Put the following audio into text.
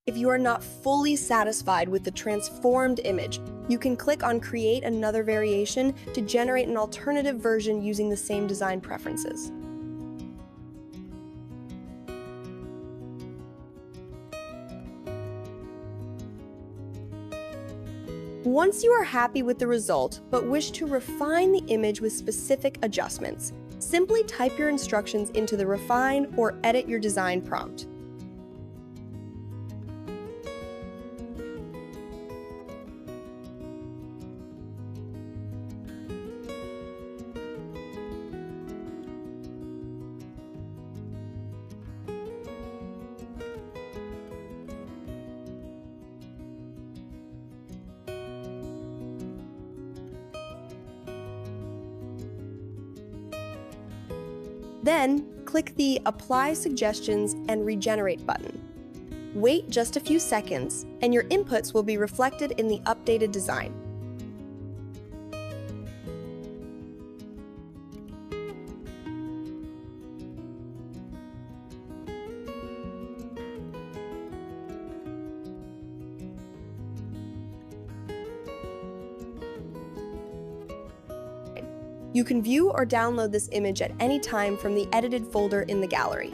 If you are not fully satisfied with the transformed image, you can click on Create Another Variation to generate an alternative version using the same design preferences. Once you are happy with the result, but wish to refine the image with specific adjustments, simply type your instructions into the Refine or Edit Your Design prompt. Then, click the Apply Suggestions and Regenerate button. Wait just a few seconds, and your inputs will be reflected in the updated design. You can view or download this image at any time from the edited folder in the gallery.